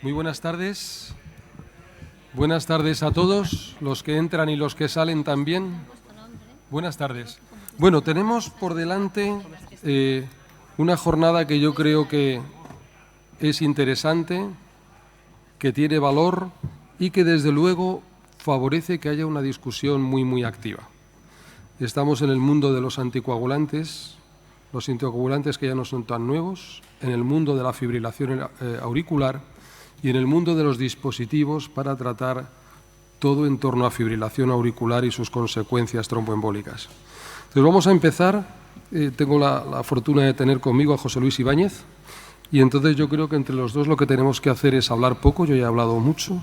Muy buenas tardes. Buenas tardes a todos, los que entran y los que salen también. Buenas tardes. Bueno, tenemos por delante una jornada que yo creo que es interesante, que tiene valor y que desde luego favorece que haya una discusión muy activa. Estamos en el mundo de los anticoagulantes que ya no son tan nuevos, en el mundo de la fibrilación auricular y en el mundo de los dispositivos para tratar todo en torno a fibrilación auricular y sus consecuencias tromboembólicas. Entonces vamos a empezar. Tengo la fortuna de tener conmigo a José Luis Ibáñez y entonces yo creo que entre los dos lo que tenemos que hacer es hablar poco, yo ya he hablado mucho,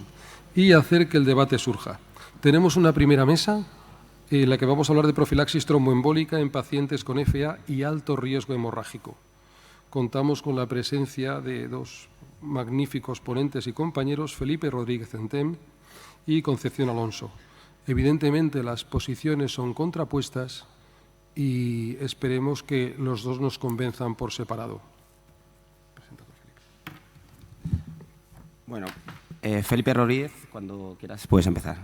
y hacer que el debate surja. Tenemos una primera mesa en la que vamos a hablar de profilaxis tromboembólica en pacientes con FA y alto riesgo hemorrágico. Contamos con la presencia de dos magníficos ponentes y compañeros, Felipe Rodríguez Centem y Concepción Alonso. Evidentemente las posiciones son contrapuestas y esperemos que los dos nos convenzan por separado. Bueno, Felipe Rodríguez, cuando quieras puedes empezar.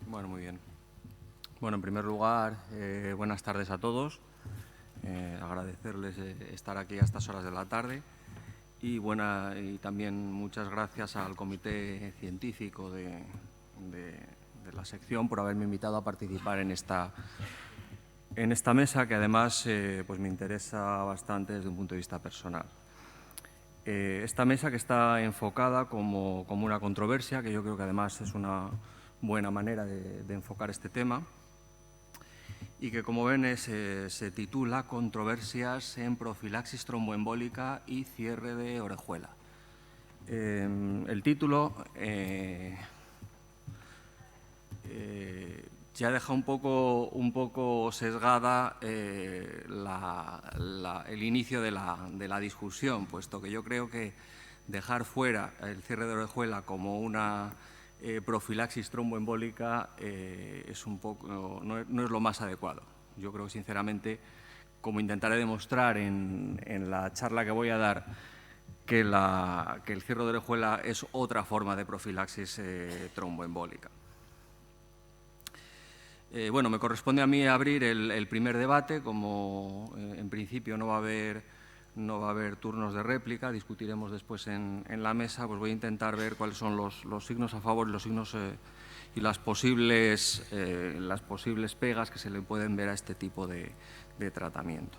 Bueno, muy bien. Bueno, en primer lugar, buenas tardes a todos. Agradecerles estar aquí a estas horas de la tarde y también muchas gracias al comité científico de la sección por haberme invitado a participar en esta mesa, que además pues me interesa bastante desde un punto de vista personal. Esta mesa que está enfocada como una controversia, que yo creo que además es una buena manera de enfocar este tema, y que, como ven, se titula Controversias en profilaxis tromboembólica y cierre de orejuela. El título ya deja un poco sesgada el inicio de la discusión, puesto que yo creo que dejar fuera el cierre de orejuela como una profilaxis tromboembólica no es lo más adecuado. Yo creo que, sinceramente, como intentaré demostrar en la charla que voy a dar, que el cierre de orejuela es otra forma de profilaxis tromboembólica. Bueno, me corresponde a mí abrir el primer debate. Como en principio no va a haber turnos de réplica, discutiremos después en la mesa, pues voy a intentar ver cuáles son los signos a favor y los signos y las posibles pegas que se le pueden ver a este tipo de tratamiento.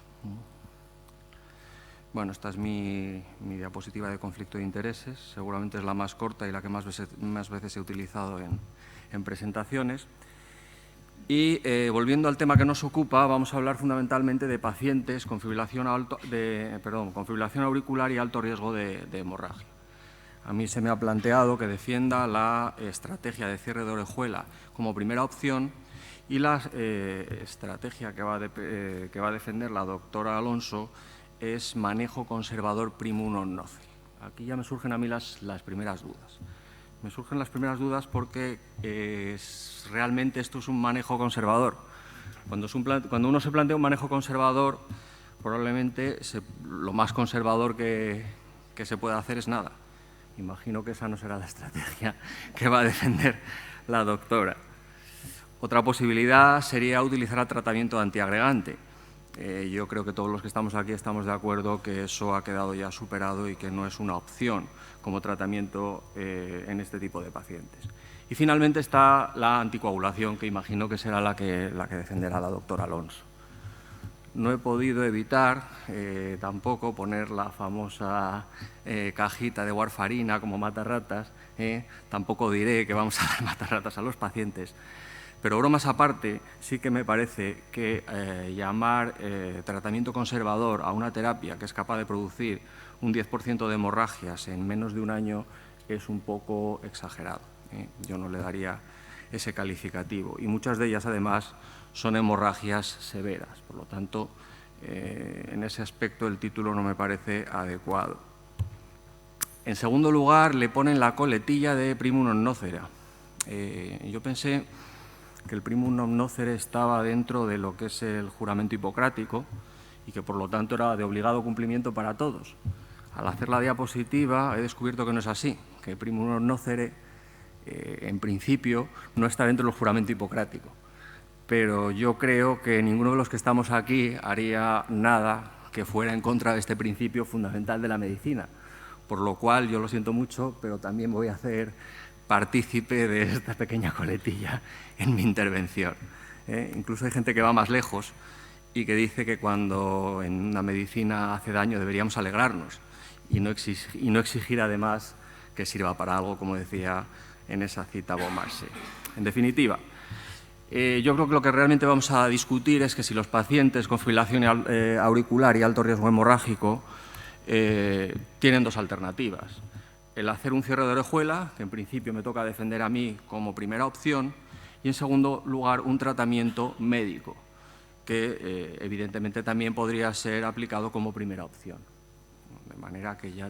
Bueno, esta es mi diapositiva de conflicto de intereses. Seguramente es la más corta y la que más veces he utilizado en presentaciones. Y volviendo al tema que nos ocupa, vamos a hablar fundamentalmente de pacientes con fibrilación auricular y alto riesgo de hemorragia. A mí se me ha planteado que defienda la estrategia de cierre de orejuela como primera opción y la estrategia que va a defender la doctora Alonso es manejo conservador primum non nocere. Aquí ya me surgen a mí las primeras dudas. Me surgen las primeras dudas porque realmente esto es un manejo conservador. Cuando uno se plantea un manejo conservador, probablemente lo más conservador que se pueda hacer es nada. Imagino que esa no será la estrategia que va a defender la doctora. Otra posibilidad sería utilizar el tratamiento antiagregante. Yo creo que todos los que estamos aquí estamos de acuerdo que eso ha quedado ya superado y que no es una opción como tratamiento en este tipo de pacientes. Y finalmente está la anticoagulación, que imagino que será la que defenderá la doctora Alonso. No he podido evitar tampoco poner la famosa cajita de warfarina como matarratas. Tampoco diré que vamos a dar matarratas a los pacientes. Pero bromas aparte, sí que me parece que llamar tratamiento conservador a una terapia que es capaz de producir un 10% de hemorragias en menos de un año es un poco exagerado. Yo no le daría ese calificativo. Y muchas de ellas, además, son hemorragias severas. Por lo tanto, en ese aspecto el título no me parece adecuado. En segundo lugar, le ponen la coletilla de primum non nocere. Yo pensé que el primum non nocere estaba dentro de lo que es el juramento hipocrático y que por lo tanto era de obligado cumplimiento para todos. Al hacer la diapositiva he descubierto que no es así, que primum nocere, en principio, no está dentro del juramento hipocrático. Pero yo creo que ninguno de los que estamos aquí haría nada que fuera en contra de este principio fundamental de la medicina. Por lo cual, yo lo siento mucho, pero también voy a hacer partícipe de esta pequeña coletilla en mi intervención. Incluso hay gente que va más lejos y que dice que cuando en una medicina hace daño deberíamos alegrarnos y no exigir además que sirva para algo, como decía en esa cita Beaumarchais. En definitiva, yo creo que lo que realmente vamos a discutir es que si los pacientes con fibrilación auricular y alto riesgo hemorrágico tienen dos alternativas. El hacer un cierre de orejuela, que en principio me toca defender a mí como primera opción, y en segundo lugar un tratamiento médico, que evidentemente también podría ser aplicado como primera opción. De manera que ya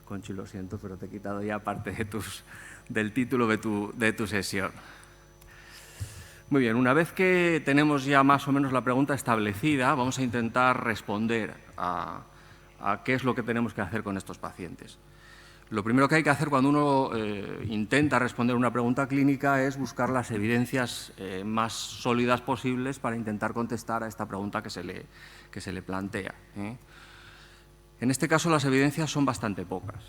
Conchi, lo siento, pero te he quitado ya parte del título de tu sesión. Muy bien, una vez que tenemos ya más o menos la pregunta establecida, vamos a intentar responder a qué es lo que tenemos que hacer con estos pacientes. Lo primero que hay que hacer cuando uno intenta responder una pregunta clínica es buscar las evidencias más sólidas posibles para intentar contestar a esta pregunta que se le plantea. En este caso, las evidencias son bastante pocas.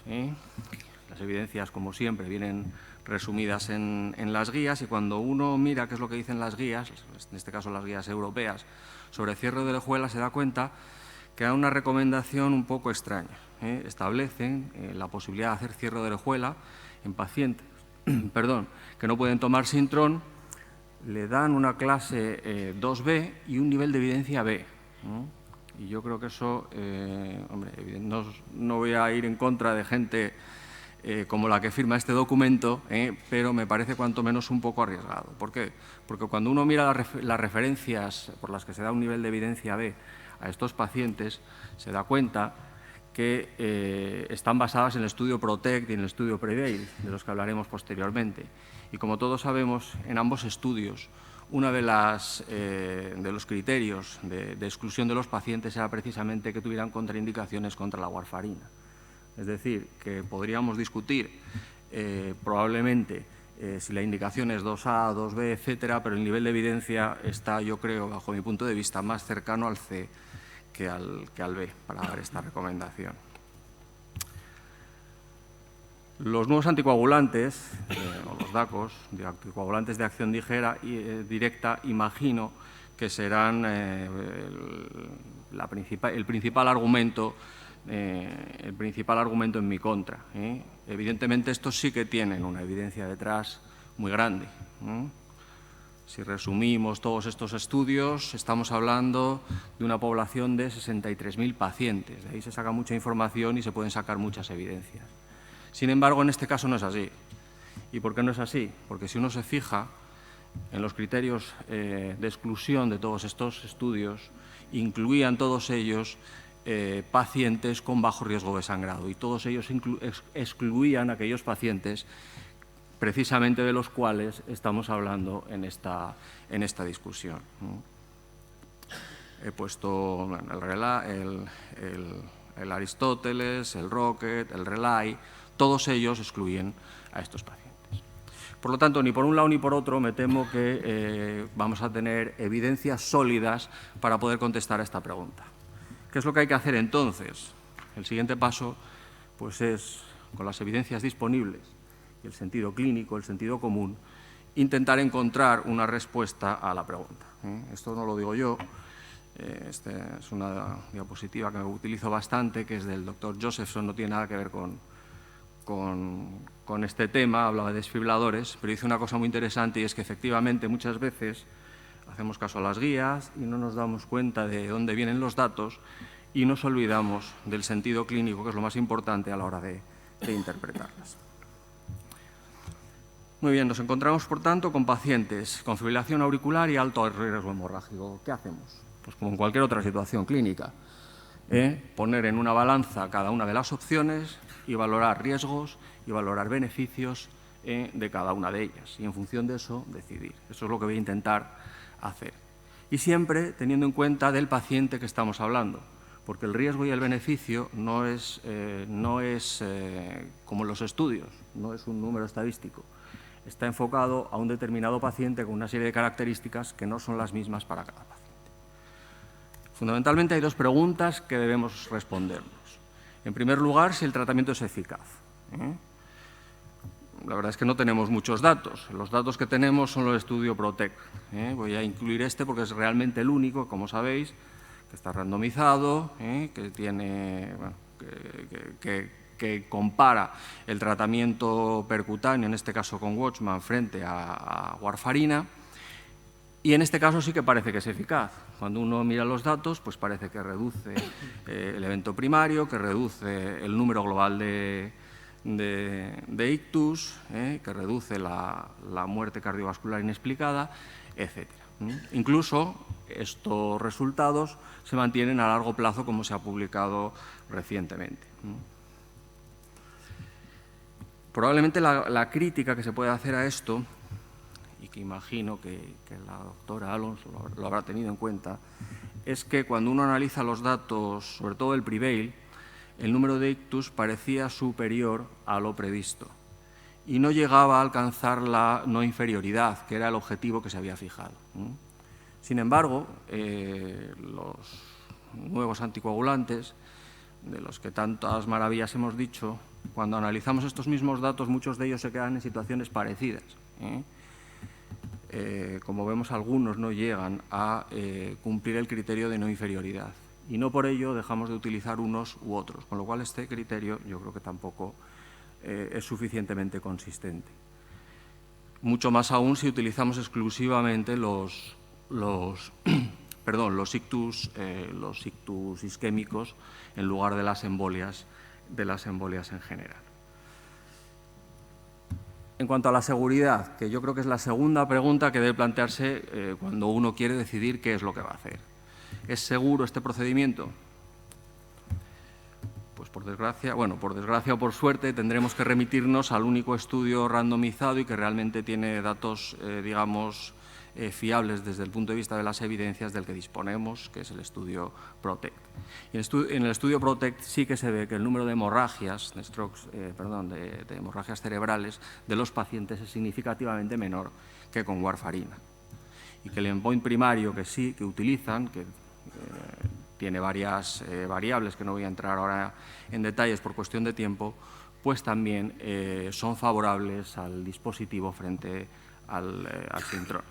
Las evidencias, como siempre, vienen resumidas en las guías, y cuando uno mira qué es lo que dicen las guías, en este caso las guías europeas, sobre cierre de orejuela, se da cuenta que hay una recomendación un poco extraña. Establecen la posibilidad de hacer cierre de orejuela en pacientes que no pueden tomar Sintrom, le dan una clase 2B y un nivel de evidencia B. Y yo creo que eso, hombre, no voy a ir en contra de gente como la que firma este documento, pero me parece cuanto menos un poco arriesgado. ¿Por qué? Porque cuando uno mira las referencias por las que se da un nivel de evidencia B a estos pacientes, se da cuenta que están basadas en el estudio PROTECT y en el estudio PREVAIL, de los que hablaremos posteriormente. Y como todos sabemos, en ambos estudios, uno de los criterios de exclusión de los pacientes era precisamente que tuvieran contraindicaciones contra la warfarina. Es decir, que podríamos discutir probablemente si la indicación es 2A, 2B, etcétera, pero el nivel de evidencia está, yo creo, bajo mi punto de vista, más cercano al C que al B para dar esta recomendación. Los nuevos anticoagulantes, o los DACOs, anticoagulantes de acción directa, imagino que serán el principal argumento en mi contra. Evidentemente, estos sí que tienen una evidencia detrás muy grande. Si resumimos todos estos estudios, estamos hablando de una población de 63.000 pacientes. De ahí se saca mucha información y se pueden sacar muchas evidencias. Sin embargo, en este caso no es así. ¿Y por qué no es así? Porque si uno se fija en los criterios de exclusión de todos estos estudios, incluían todos ellos pacientes con bajo riesgo de sangrado, y todos ellos excluían a aquellos pacientes precisamente de los cuales estamos hablando en esta discusión. He puesto el Aristóteles, el Rocket, el Relay, todos ellos excluyen a estos pacientes. Por lo tanto, ni por un lado ni por otro me temo que vamos a tener evidencias sólidas para poder contestar a esta pregunta. ¿Qué es lo que hay que hacer entonces? El siguiente paso pues es, con las evidencias disponibles y el sentido clínico, el sentido común, intentar encontrar una respuesta a la pregunta. Esto no lo digo yo, esta es una diapositiva que utilizo bastante, que es del doctor Josephson, no tiene nada que ver con este tema, hablaba de desfibriladores, pero dice una cosa muy interesante, y es que efectivamente muchas veces hacemos caso a las guías y no nos damos cuenta de dónde vienen los datos y nos olvidamos del sentido clínico, que es lo más importante a la hora de interpretarlas. Muy bien, nos encontramos, por tanto, con pacientes con fibrilación auricular y alto riesgo hemorrágico. ¿Qué hacemos? Pues como en cualquier otra situación clínica, poner en una balanza cada una de las opciones y valorar riesgos y valorar beneficios de cada una de ellas, y en función de eso decidir. Eso es lo que voy a intentar hacer. Y siempre teniendo en cuenta del paciente que estamos hablando, porque el riesgo y el beneficio no es como en los estudios, no es un número estadístico. Está enfocado a un determinado paciente con una serie de características que no son las mismas para cada paciente. Fundamentalmente hay dos preguntas que debemos respondernos. En primer lugar, si el tratamiento es eficaz. La verdad es que no tenemos muchos datos. Los datos que tenemos son los del estudio PROTECT. Voy a incluir este porque es realmente el único, como sabéis, que está randomizado, que tiene, bueno, que compara el tratamiento percutáneo, en este caso con Watchman, frente a warfarina. Y en este caso sí que parece que es eficaz. Cuando uno mira los datos, pues parece que reduce el evento primario, que reduce el número global de ictus, que reduce la muerte cardiovascular inexplicada, etc. Incluso estos resultados se mantienen a largo plazo, como se ha publicado recientemente. Probablemente la crítica que se puede hacer a esto, y que imagino que la doctora Alonso lo habrá tenido en cuenta, es que cuando uno analiza los datos, sobre todo el PREVAIL, el número de ictus parecía superior a lo previsto y no llegaba a alcanzar la no inferioridad, que era el objetivo que se había fijado. Sin embargo, los nuevos anticoagulantes, de los que tantas maravillas hemos dicho, cuando analizamos estos mismos datos, muchos de ellos se quedan en situaciones parecidas. Como vemos, algunos no llegan a cumplir el criterio de no inferioridad y no por ello dejamos de utilizar unos u otros, con lo cual este criterio yo creo que tampoco es suficientemente consistente. Mucho más aún si utilizamos exclusivamente los ictus isquémicos en lugar de las embolias en general. En cuanto a la seguridad, que yo creo que es la segunda pregunta que debe plantearse cuando uno quiere decidir qué es lo que va a hacer. ¿Es seguro este procedimiento? Pues por desgracia o por suerte tendremos que remitirnos al único estudio randomizado y que realmente tiene datos, digamos, fiables desde el punto de vista de las evidencias del que disponemos, que es el estudio PROTECT. Y en el estudio PROTECT sí que se ve que el número de hemorragias, de hemorragias cerebrales de los pacientes es significativamente menor que con warfarina. Y que el endpoint primario que utilizan, que tiene varias variables que no voy a entrar ahora en detalles por cuestión de tiempo, pues también son favorables al dispositivo frente al Sintron.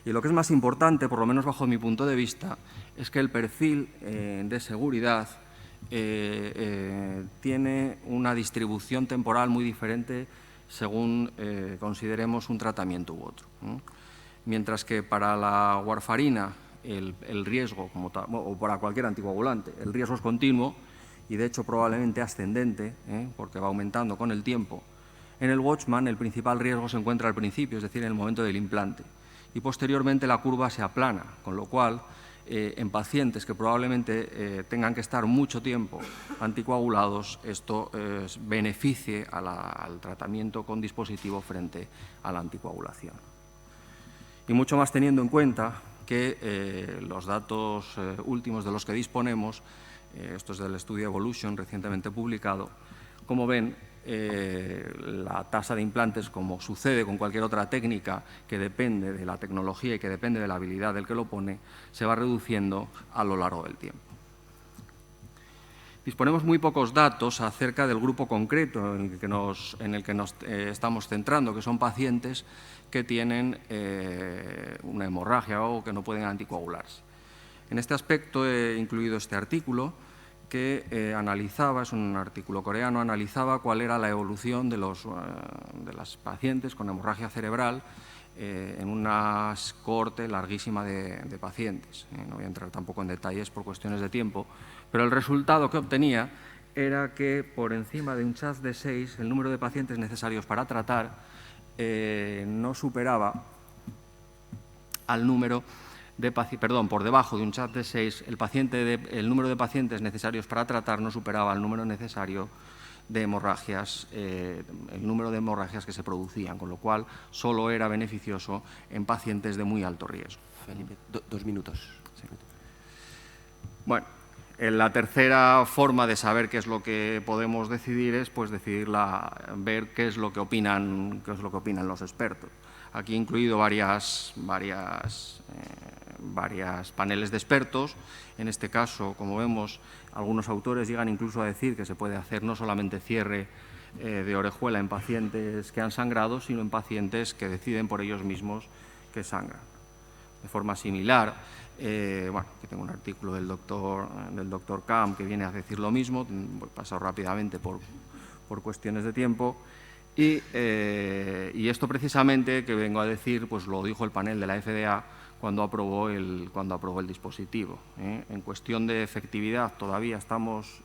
Y lo que es más importante, por lo menos bajo mi punto de vista, es que el perfil de seguridad tiene una distribución temporal muy diferente según consideremos un tratamiento u otro. Mientras que para la warfarina el riesgo, o para cualquier anticoagulante, el riesgo es continuo y de hecho probablemente ascendente, porque va aumentando con el tiempo. En el Watchman el principal riesgo se encuentra al principio, es decir, en el momento del implante, y posteriormente la curva se aplana, con lo cual en pacientes que probablemente tengan que estar mucho tiempo anticoagulados, esto beneficie al tratamiento con dispositivo frente a la anticoagulación. Y mucho más teniendo en cuenta que los datos últimos de los que disponemos, esto es del estudio Evolution recientemente publicado, como ven, la tasa de implantes, como sucede con cualquier otra técnica que depende de la tecnología y que depende de la habilidad del que lo pone, se va reduciendo a lo largo del tiempo. Disponemos muy pocos datos acerca del grupo concreto en el que nos estamos centrando, que son pacientes que tienen una hemorragia o que no pueden anticoagularse. En este aspecto he incluido este artículo que analizaba, es un artículo coreano, analizaba cuál era la evolución de las pacientes con hemorragia cerebral en una cohorte larguísima de pacientes. No voy a entrar tampoco en detalles por cuestiones de tiempo, pero el resultado que obtenía era que por encima de un CHAS de 6 el número de pacientes necesarios para tratar no superaba al número por debajo de un CHAS de 6, el número de pacientes necesarios para tratar no superaba el número necesario de hemorragias, el número de hemorragias que se producían, con lo cual solo era beneficioso en pacientes de muy alto riesgo. Felipe, 2 minutos. Sí. Bueno, la tercera forma de saber qué es lo que podemos decidir es pues ver qué es lo que opinan los expertos. Aquí he incluido varias paneles de expertos. En este caso, como vemos, algunos autores llegan incluso a decir que se puede hacer no solamente cierre de orejuela en pacientes que han sangrado, sino en pacientes que deciden por ellos mismos que sangran. De forma similar, aquí tengo un artículo del doctor Camp que viene a decir lo mismo. Voy a pasar rápidamente por cuestiones de tiempo. Y esto precisamente que vengo a decir, pues lo dijo el panel de la FDA cuando aprobó el dispositivo. En cuestión de efectividad todavía estamos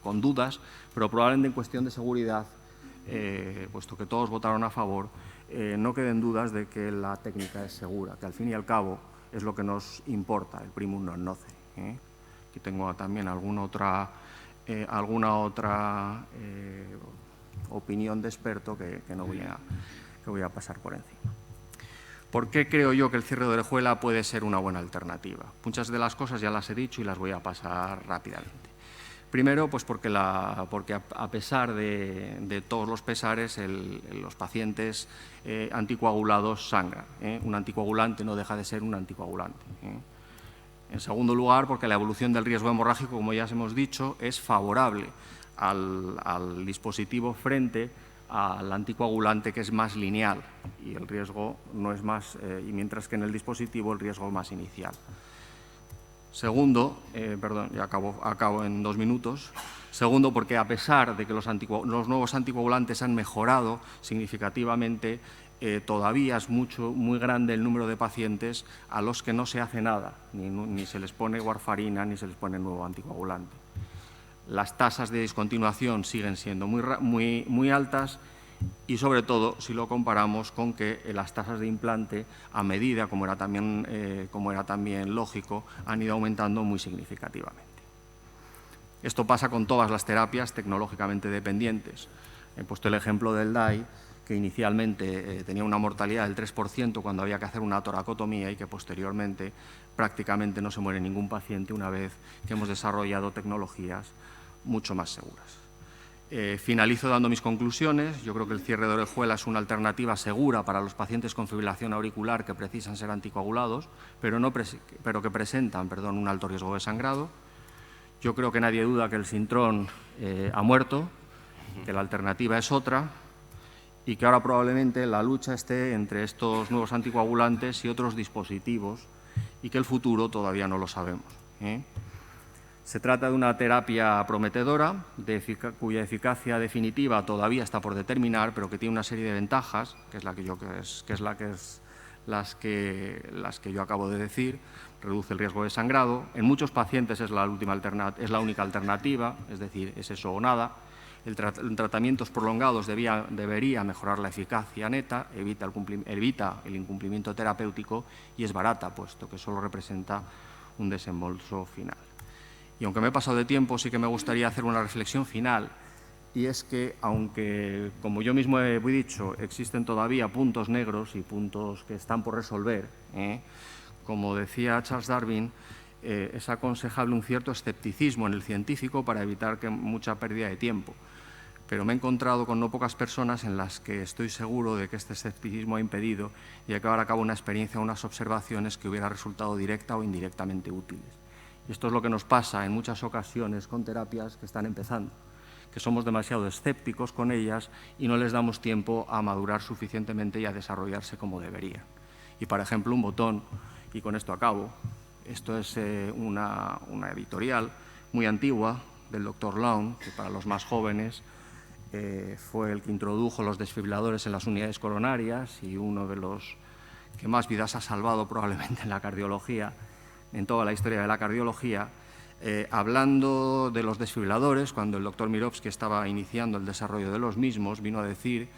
con dudas, pero probablemente en cuestión de seguridad, puesto que todos votaron a favor, no queden dudas de que la técnica es segura, que al fin y al cabo es lo que nos importa, el primum non nocere. Aquí tengo también alguna otra opinión de experto que voy a pasar por encima. ¿Por qué creo yo que el cierre de orejuela puede ser una buena alternativa? Muchas de las cosas ya las he dicho y las voy a pasar rápidamente. Primero, pues porque a pesar de todos los pesares, los pacientes anticoagulados sangran. Un anticoagulante no deja de ser un anticoagulante. En segundo lugar, porque la evolución del riesgo hemorrágico, como ya hemos dicho, es favorable al dispositivo frente al anticoagulante, que es más lineal, y el riesgo no es más, y mientras que en el dispositivo el riesgo es más inicial. Segundo, ya acabo en 2 minutos. Segundo, porque a pesar de que los nuevos anticoagulantes han mejorado significativamente, todavía es muy grande el número de pacientes a los que no se hace nada, ni se les pone warfarina ni se les pone nuevo anticoagulante. Las tasas de discontinuación siguen siendo muy altas y, sobre todo, si lo comparamos con que las tasas de implante, a medida, como era también lógico, han ido aumentando muy significativamente. Esto pasa con todas las terapias tecnológicamente dependientes. He puesto el ejemplo del DAI, que inicialmente tenía una mortalidad del 3% cuando había que hacer una toracotomía y que posteriormente prácticamente no se muere ningún paciente una vez que hemos desarrollado tecnologías mucho más seguras. Finalizo dando mis conclusiones. Yo creo que el cierre de orejuela es una alternativa segura para los pacientes con fibrilación auricular que precisan ser anticoagulados, pero que presentan un alto riesgo de sangrado. Yo creo que nadie duda que el Syntrone ha muerto, que la alternativa es otra y que ahora probablemente la lucha esté entre estos nuevos anticoagulantes y otros dispositivos y que el futuro todavía no lo sabemos. Se trata de una terapia prometedora, cuya eficacia definitiva todavía está por determinar, pero que tiene una serie de ventajas, que es las que yo acabo de decir. Reduce el riesgo de sangrado. En muchos pacientes es la única alternativa, es decir, es eso o nada. En tratamientos prolongados debería mejorar la eficacia neta, evita el incumplimiento terapéutico y es barata, puesto que solo representa un desembolso final. Y aunque me he pasado de tiempo, sí que me gustaría hacer una reflexión final, y es que, aunque, como yo mismo he dicho, existen todavía puntos negros y puntos que están por resolver, como decía Charles Darwin, es aconsejable un cierto escepticismo en el científico para evitar mucha pérdida de tiempo. Pero me he encontrado con no pocas personas en las que estoy seguro de que este escepticismo ha impedido llevar a cabo una experiencia o unas observaciones que hubiera resultado directa o indirectamente útiles. Y esto es lo que nos pasa en muchas ocasiones con terapias que están empezando, que somos demasiado escépticos con ellas y no les damos tiempo a madurar suficientemente y a desarrollarse como deberían. Y, por ejemplo, un botón, y con esto acabo, esto es una editorial muy antigua del Dr. Long, que para los más jóvenes fue el que introdujo los desfibriladores en las unidades coronarias y uno de los que más vidas ha salvado probablemente en la cardiología, en toda la historia de la cardiología, hablando de los desfibriladores, cuando el doctor Mirovsky estaba iniciando el desarrollo de los mismos, vino a decir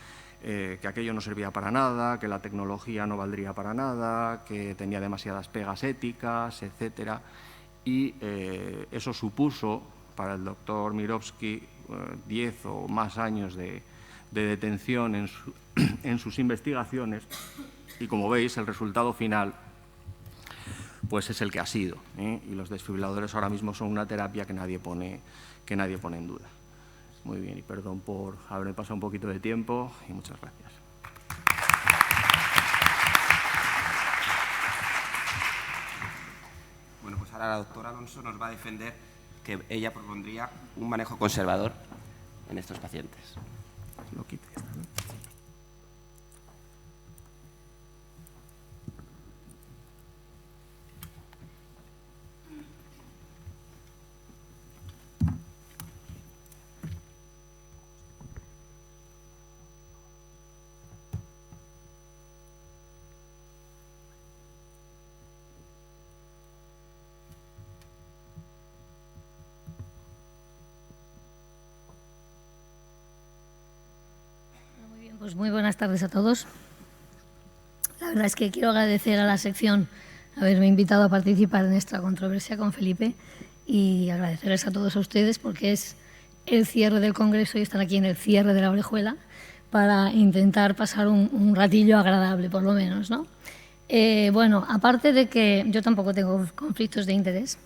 que aquello no servía para nada, que la tecnología no valdría para nada, que tenía demasiadas pegas éticas, etc. Y eso supuso para el doctor Mirovsky 10 o más años de detención en sus investigaciones, y como veis el resultado final pues es el que ha sido, ¿eh? Y los desfibriladores ahora mismo son una terapia que nadie pone en duda. Muy bien, y perdón por haberme pasado un poquito de tiempo y muchas gracias. Bueno, pues ahora la doctora Alonso nos va a defender que ella propondría un manejo conservador en estos pacientes. Lo quito. Pues muy buenas tardes a todos. La verdad es que quiero agradecer a la sección haberme invitado a participar en esta controversia con Felipe y agradecerles a todos a ustedes porque es el cierre del Congreso y están aquí en el cierre de la Orejuela para intentar pasar un ratillo agradable, por lo menos, ¿no? Bueno, aparte de que yo tampoco tengo conflictos de interés,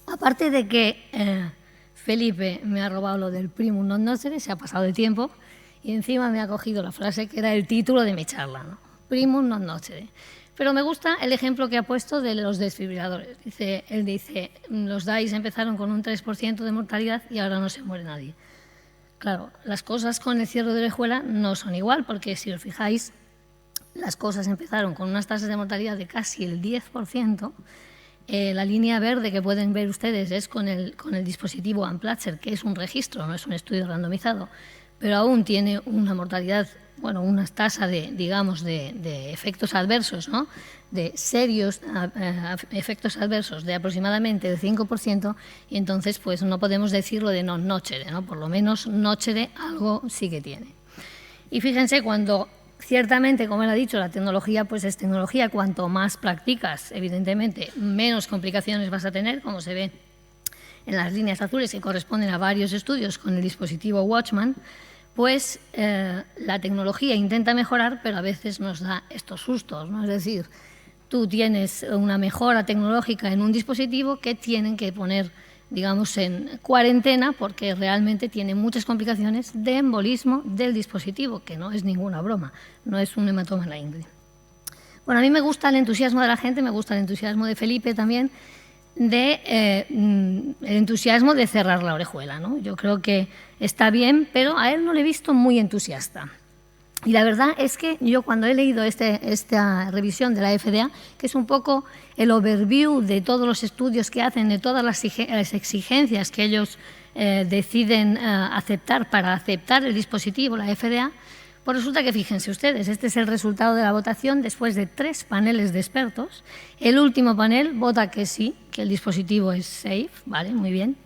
aparte de que Felipe me ha robado lo del primum non nocere, se ha pasado de tiempo, y encima me ha cogido la frase que era el título de mi charla, ¿no? Primum non nocere. Pero me gusta el ejemplo que ha puesto de los desfibriladores. Él dice, los DAIs empezaron con un 3% de mortalidad y ahora no se muere nadie. Claro, las cosas con el cierre de Orejuela no son igual, porque si os fijáis, las cosas empezaron con unas tasas de mortalidad de casi el 10%. La línea verde que pueden ver ustedes es con el dispositivo Amplatzer, que es un registro, no es un estudio randomizado, pero aún tiene una mortalidad, bueno, una tasa de, digamos, de efectos adversos, ¿no? De serios efectos adversos de aproximadamente el 5%, y entonces pues no podemos decirlo de non nocere, ¿no? Por lo menos nocere algo sí que tiene. Y fíjense, cuando ciertamente, como él ha dicho, la tecnología pues es tecnología, cuanto más practicas, evidentemente, menos complicaciones vas a tener, como se ve en las líneas azules que corresponden a varios estudios con el dispositivo Watchman, pues la tecnología intenta mejorar, pero a veces nos da estos sustos, ¿no? Es decir, tú tienes una mejora tecnológica en un dispositivo que tienen que poner, digamos, en cuarentena porque realmente tiene muchas complicaciones de embolismo del dispositivo, que no es ninguna broma, no es un hematoma en la ingle. Bueno, a mí me gusta el entusiasmo de la gente, me gusta el entusiasmo de Felipe también, el entusiasmo de cerrar la Orejuela, ¿no? Yo creo que está bien, pero a él no le he visto muy entusiasta. Y la verdad es que yo cuando he leído esta revisión de la FDA, que es un poco el overview de todos los estudios que hacen, de todas las exigencias que ellos deciden aceptar para aceptar el dispositivo, la FDA, pues resulta que, fíjense ustedes, este es el resultado de la votación después de 3 paneles de expertos. El último panel vota que sí, que el dispositivo es safe, vale, muy bien,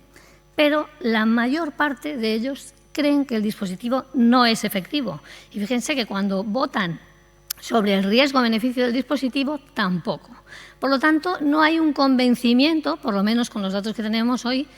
pero la mayor parte de ellos creen que el dispositivo no es efectivo. Y fíjense que cuando votan sobre el riesgo-beneficio del dispositivo, tampoco. Por lo tanto, no hay un convencimiento, por lo menos con los datos que tenemos hoy,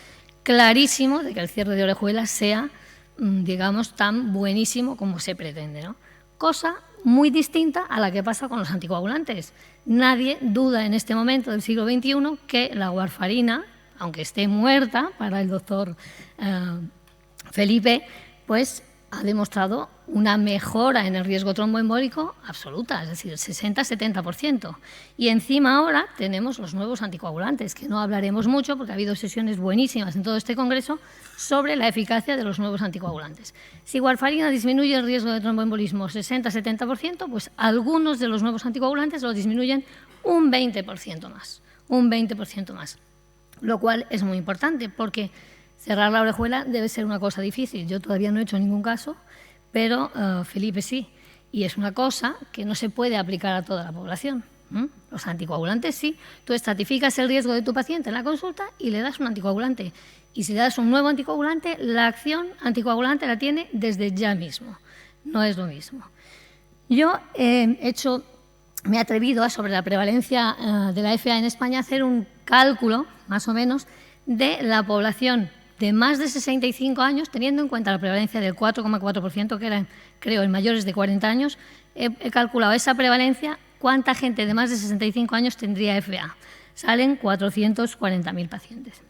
clarísimo de que el cierre de Orejuela sea, digamos, tan buenísimo como se pretende, ¿no? Cosa muy distinta a la que pasa con los anticoagulantes. Nadie duda en este momento del siglo XXI que la warfarina, aunque esté muerta para el doctor Felipe, pues ha demostrado una mejora en el riesgo tromboembólico absoluta, es decir, 60-70%. Y encima ahora tenemos los nuevos anticoagulantes, que no hablaremos mucho porque ha habido sesiones buenísimas en todo este congreso sobre la eficacia de los nuevos anticoagulantes. Si warfarina disminuye el riesgo de tromboembolismo 60-70%, pues algunos de los nuevos anticoagulantes lo disminuyen un 20% más, un 20% más, lo cual es muy importante porque cerrar la Orejuela debe ser una cosa difícil. Yo todavía no he hecho ningún caso, pero Felipe sí. Y es una cosa que no se puede aplicar a toda la población. Los anticoagulantes sí. Tú estratificas el riesgo de tu paciente en la consulta y le das un anticoagulante. Y si le das un nuevo anticoagulante, la acción anticoagulante la tiene desde ya mismo. No es lo mismo. Yo me he atrevido sobre la prevalencia de la FA en España a hacer un cálculo, más o menos, de la población de más de 65 años, teniendo en cuenta la prevalencia del 4,4%, que eran, creo, en mayores de 40 años, he calculado esa prevalencia, cuánta gente de más de 65 años tendría FA. salen 440.000 pacientes.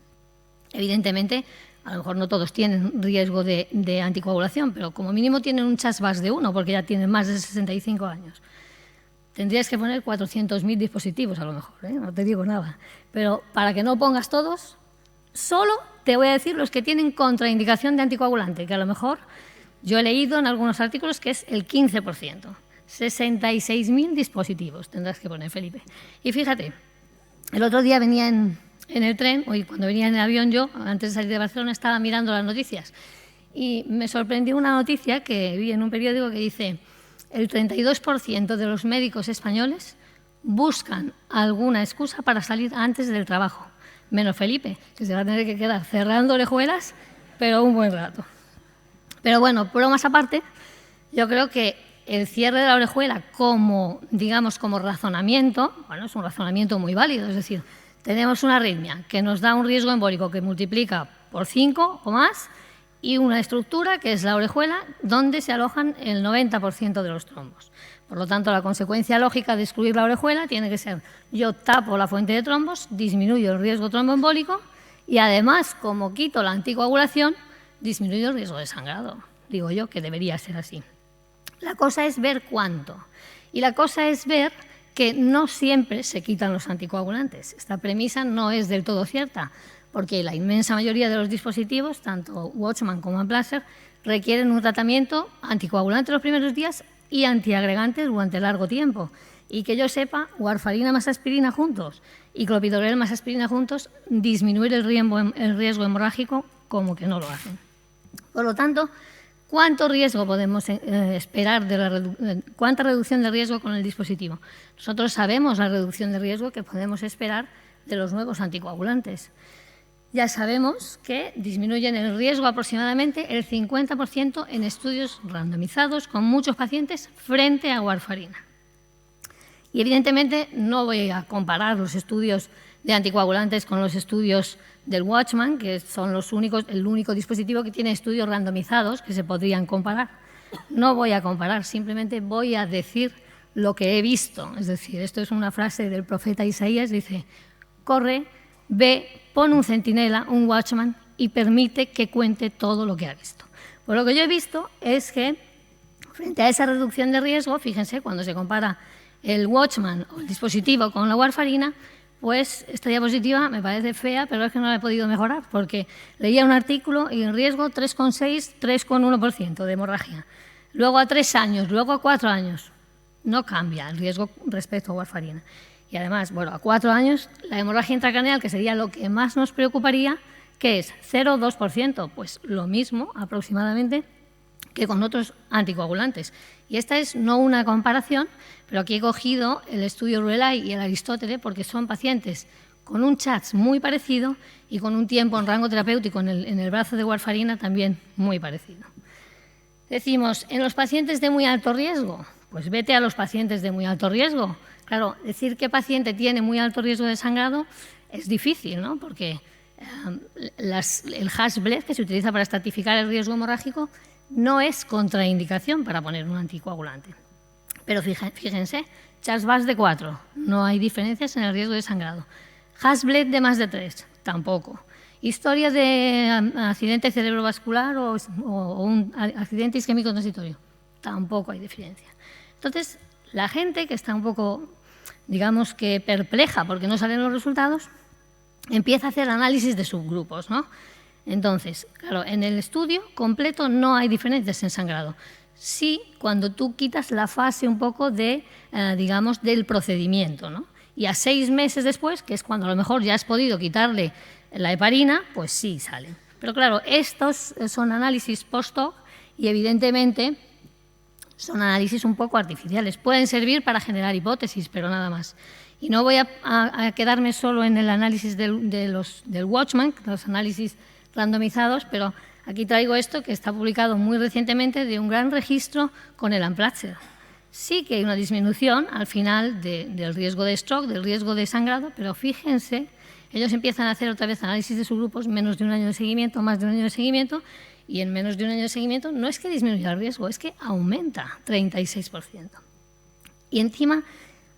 Evidentemente, a lo mejor no todos tienen riesgo de anticoagulación, pero como mínimo tienen un chasvas de 1, porque ya tienen más de 65 años. Tendrías que poner 400.000 dispositivos a lo mejor, no te digo nada. Pero para que no pongas todos, solo te voy a decir los que tienen contraindicación de anticoagulante, que a lo mejor yo he leído en algunos artículos que es el 15%. 66.000 dispositivos tendrás que poner, Felipe. Y fíjate, el otro día venía en el tren, hoy cuando venía en el avión yo, antes de salir de Barcelona, estaba mirando las noticias y me sorprendió una noticia que vi en un periódico que dice: el 32% de los médicos españoles buscan alguna excusa para salir antes del trabajo, menos Felipe, que se va a tener que quedar cerrando orejuelas, pero un buen rato. Pero bueno, bromas aparte, yo creo que el cierre de la orejuela como, digamos, como razonamiento, bueno, es un razonamiento muy válido, es decir, tenemos una arritmia que nos da un riesgo embólico que multiplica por 5 o más y una estructura que es la orejuela donde se alojan el 90% de los trombos. Por lo tanto, la consecuencia lógica de excluir la orejuela tiene que ser: yo tapo la fuente de trombos, disminuyo el riesgo tromboembólico y además, como quito la anticoagulación, disminuyo el riesgo de sangrado. Digo yo que debería ser así. La cosa es ver cuánto. Y la cosa es ver que no siempre se quitan los anticoagulantes. Esta premisa no es del todo cierta, porque la inmensa mayoría de los dispositivos, tanto Watchman como Amplatzer, requieren un tratamiento anticoagulante los primeros días y antiagregantes durante largo tiempo. Y que yo sepa, warfarina más aspirina juntos y clopidogrel más aspirina juntos, disminuir el riesgo hemorrágico como que no lo hacen. Por lo tanto, ¿cuánto riesgo podemos esperar cuánta reducción de riesgo con el dispositivo? Nosotros sabemos la reducción de riesgo que podemos esperar de los nuevos anticoagulantes. Ya sabemos que disminuyen el riesgo aproximadamente el 50% en estudios randomizados con muchos pacientes frente a warfarina. Y evidentemente no voy a comparar los estudios de anticoagulantes con los estudios del Watchman, que son el único dispositivo que tiene estudios randomizados que se podrían comparar. No voy a comparar, simplemente voy a decir lo que he visto. Es decir, esto es una frase del profeta Isaías, dice: corre, ve, pon un centinela, un Watchman, y permite que cuente todo lo que ha visto. Pues lo que yo he visto es que, frente a esa reducción de riesgo, fíjense, cuando se compara el Watchman o el dispositivo con la warfarina, pues esta diapositiva me parece fea, pero es que no la he podido mejorar, porque leía un artículo y el riesgo 3,6, 3,1% de hemorragia. Luego a 3 años, luego a 4 años. No cambia el riesgo respecto a warfarina. Y además, bueno, a 4 años, la hemorragia intracraneal, que sería lo que más nos preocuparía, ¿qué es? 0,2%. Pues lo mismo aproximadamente que con otros anticoagulantes. Y esta es no una comparación, pero aquí he cogido el estudio Rely y el Aristóteles porque son pacientes con un CHATS muy parecido y con un tiempo en rango terapéutico en el brazo de warfarina también muy parecido. Decimos, en los pacientes de muy alto riesgo, pues vete a los pacientes de muy alto riesgo. Claro, decir qué paciente tiene muy alto riesgo de sangrado es difícil, ¿no? Porque el Hash-Bled, que se utiliza para estratificar el riesgo hemorrágico, no es contraindicación para poner un anticoagulante. Pero fíjense, CHAS-VAS de 4, no hay diferencias en el riesgo de sangrado. Hash-Bled de más de 3, tampoco. Historia de accidente cerebrovascular o un accidente isquémico transitorio, tampoco hay diferencia. Entonces, la gente que está un poco, digamos que perpleja porque no salen los resultados, empieza a hacer análisis de subgrupos, ¿no? Entonces, claro, en el estudio completo no hay diferencias en sangrado. Sí, cuando tú quitas la fase un poco de, digamos, del procedimiento, ¿no? Y a 6 meses después, que es cuando a lo mejor ya has podido quitarle la heparina, pues sí salen. Pero claro, estos son análisis post-hoc y evidentemente son análisis un poco artificiales. Pueden servir para generar hipótesis, pero nada más. Y no voy a quedarme solo en el análisis del Watchman, los análisis randomizados, pero aquí traigo esto que está publicado muy recientemente de un gran registro con el Amplatzer. Sí que hay una disminución al final del riesgo de stroke, del riesgo de sangrado, pero fíjense, ellos empiezan a hacer otra vez análisis de subgrupos, menos de un año de seguimiento, más de un año de seguimiento, y en menos de un año de seguimiento no es que disminuya el riesgo, es que aumenta 36%. Y encima,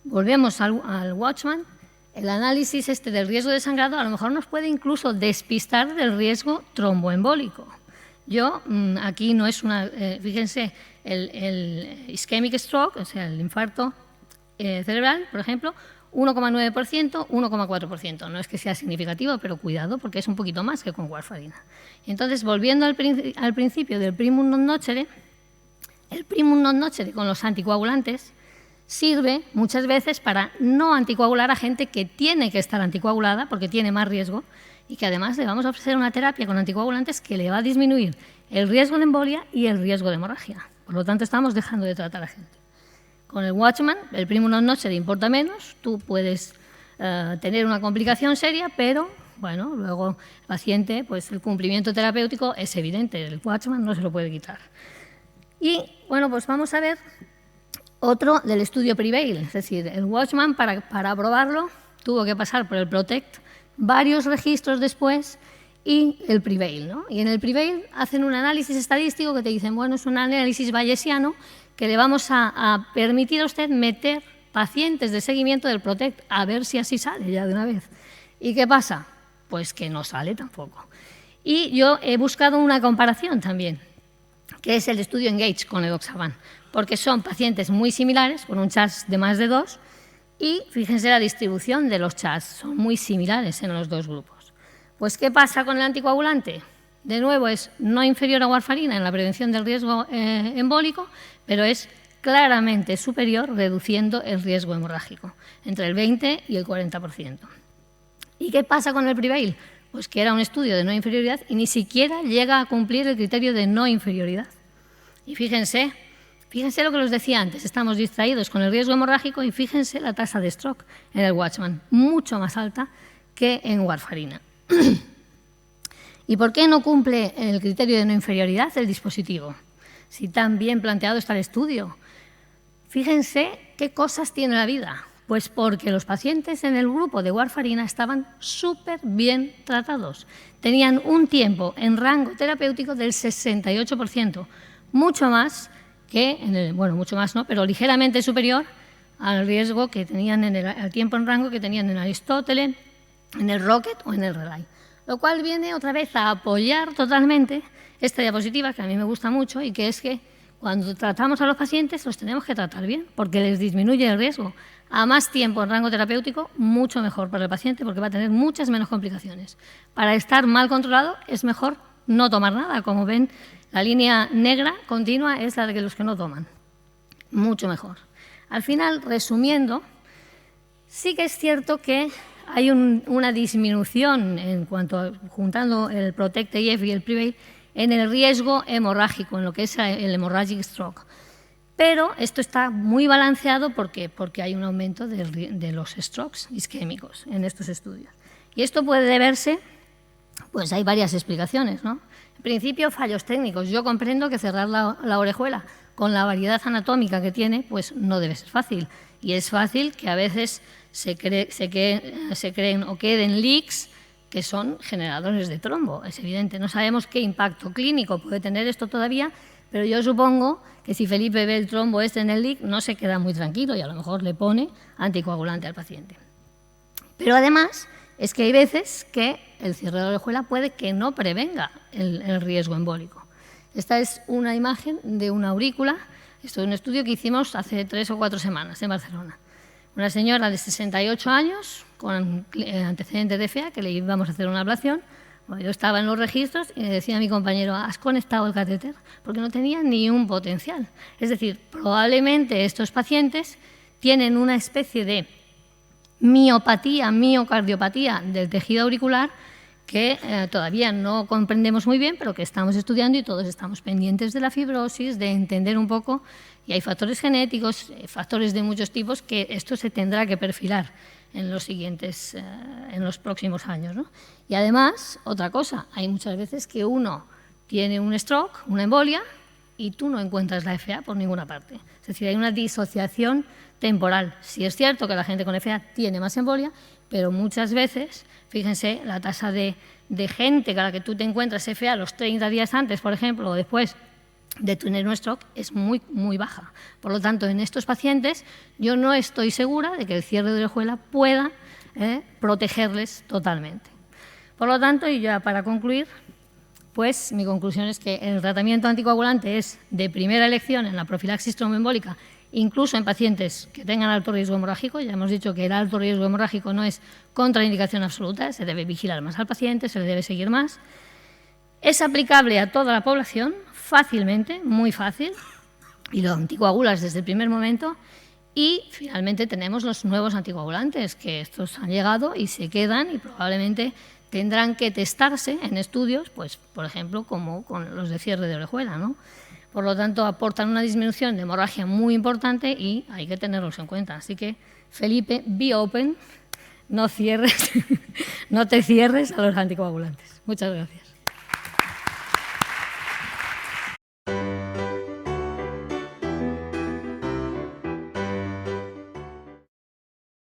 volvemos al Watchman, el análisis del riesgo de sangrado a lo mejor nos puede incluso despistar del riesgo tromboembólico. Yo, aquí no es una, fíjense, el ischemic stroke, o sea, el infarto cerebral, por ejemplo, 1,9%, 1,4%. No es que sea significativo, pero cuidado, porque es un poquito más que con warfarina. Entonces, volviendo al principio del primum non nocere, el primum non nocere con los anticoagulantes sirve muchas veces para no anticoagular a gente que tiene que estar anticoagulada porque tiene más riesgo y que además le vamos a ofrecer una terapia con anticoagulantes que le va a disminuir el riesgo de embolia y el riesgo de hemorragia. Por lo tanto, estamos dejando de tratar a gente. Con el Watchman, el primum non nocere importa menos, tú puedes tener una complicación seria, pero bueno, luego el paciente, pues el cumplimiento terapéutico es evidente, el Watchman no se lo puede quitar. Y bueno, pues vamos a ver otro del estudio Prevail, es decir, el Watchman para aprobarlo tuvo que pasar por el PROTECT, varios registros después y el Prevail, ¿no? Y en el Prevail hacen un análisis estadístico que te dicen, bueno, es un análisis bayesiano que le vamos a permitir a usted meter pacientes de seguimiento del PROTECT a ver si así sale ya de una vez. ¿Y qué pasa? Pues que no sale tampoco. Y yo he buscado una comparación también, que es el estudio Engage con edoxaban, porque son pacientes muy similares, con un CHAS de más de 2, y fíjense la distribución de los CHAS, son muy similares en los dos grupos. Pues, ¿qué pasa con el anticoagulante? De nuevo, es no inferior a warfarina en la prevención del riesgo embólico, pero es claramente superior reduciendo el riesgo hemorrágico, entre el 20 y el 40%. ¿Y qué pasa con el Prevail? Pues que era un estudio de no inferioridad y ni siquiera llega a cumplir el criterio de no inferioridad. Y fíjense lo que les decía antes, estamos distraídos con el riesgo hemorrágico y fíjense la tasa de stroke en el Watchman, mucho más alta que en warfarina. ¿Y por qué no cumple el criterio de no inferioridad el dispositivo? Si tan bien planteado está el estudio. Fíjense qué cosas tiene la vida. Pues porque los pacientes en el grupo de warfarina estaban súper bien tratados. Tenían un tiempo en rango terapéutico del 68%, mucho más que, mucho más no, pero ligeramente superior al riesgo que tenían al tiempo en rango que tenían en Aristóteles, en el Rocket o en el Relay. Lo cual viene otra vez a apoyar totalmente esta diapositiva que a mí me gusta mucho y que es que cuando tratamos a los pacientes los tenemos que tratar bien porque les disminuye el riesgo. A más tiempo en rango terapéutico, mucho mejor para el paciente porque va a tener muchas menos complicaciones. Para estar mal controlado es mejor no tomar nada. Como ven, la línea negra continua es la de los que no toman. Mucho mejor. Al final, resumiendo, sí que es cierto que hay una disminución en cuanto a, juntando el PROTECT-EF y el Prevail, en el riesgo hemorrágico, en lo que es el hemorrhagic stroke. Pero esto está muy balanceado porque hay un aumento de los strokes isquémicos en estos estudios. Y esto puede deberse, pues hay varias explicaciones, ¿no? En principio, fallos técnicos. Yo comprendo que cerrar la orejuela con la variedad anatómica que tiene, pues no debe ser fácil. Y es fácil que a veces se creen o queden leaks que son generadores de trombo. Es evidente, no sabemos qué impacto clínico puede tener esto todavía, pero yo supongo que si Felipe ve el trombo en el leak no se queda muy tranquilo y a lo mejor le pone anticoagulante al paciente. Pero además es que hay veces que el cierre de la orejuela puede que no prevenga el riesgo embólico. Esta es una imagen de una aurícula. Esto es un estudio que hicimos hace 3 o 4 semanas en Barcelona. Una señora de 68 años con antecedentes de FA que le íbamos a hacer una ablación. Bueno, yo estaba en los registros y le decía a mi compañero, ¿has conectado el catéter? Porque no tenía ni un potencial. Es decir, probablemente estos pacientes tienen una especie de miocardiopatía del tejido auricular que todavía no comprendemos muy bien, pero que estamos estudiando y todos estamos pendientes de la fibrosis, de entender un poco, y hay factores genéticos, factores de muchos tipos, que esto se tendrá que perfilar en los próximos años, ¿no? Y además, otra cosa, hay muchas veces que uno tiene un stroke, una embolia, y tú no encuentras la FA por ninguna parte. Es decir, hay una disociación temporal. Sí es cierto que la gente con FA tiene más embolia, pero muchas veces, fíjense, la tasa de gente con la que tú te encuentras FA los 30 días antes, por ejemplo, o después de tener un stroke, es muy, muy baja. Por lo tanto, en estos pacientes yo no estoy segura de que el cierre de orejuela pueda protegerles totalmente. Por lo tanto, y ya para concluir, pues mi conclusión es que el tratamiento anticoagulante es de primera elección en la profilaxis tromboembólica, incluso en pacientes que tengan alto riesgo hemorrágico. Ya hemos dicho que el alto riesgo hemorrágico no es contraindicación absoluta, se debe vigilar más al paciente, se le debe seguir más. Es aplicable a toda la población fácilmente, muy fácil, y lo anticoagulas desde el primer momento. Y finalmente tenemos los nuevos anticoagulantes, que estos han llegado y se quedan y probablemente tendrán que testarse en estudios, pues, por ejemplo, como con los de cierre de orejuela, ¿no? Por lo tanto, aportan una disminución de hemorragia muy importante y hay que tenerlos en cuenta. Así que, Felipe, be open, no cierres, no te cierres a los anticoagulantes. Muchas gracias.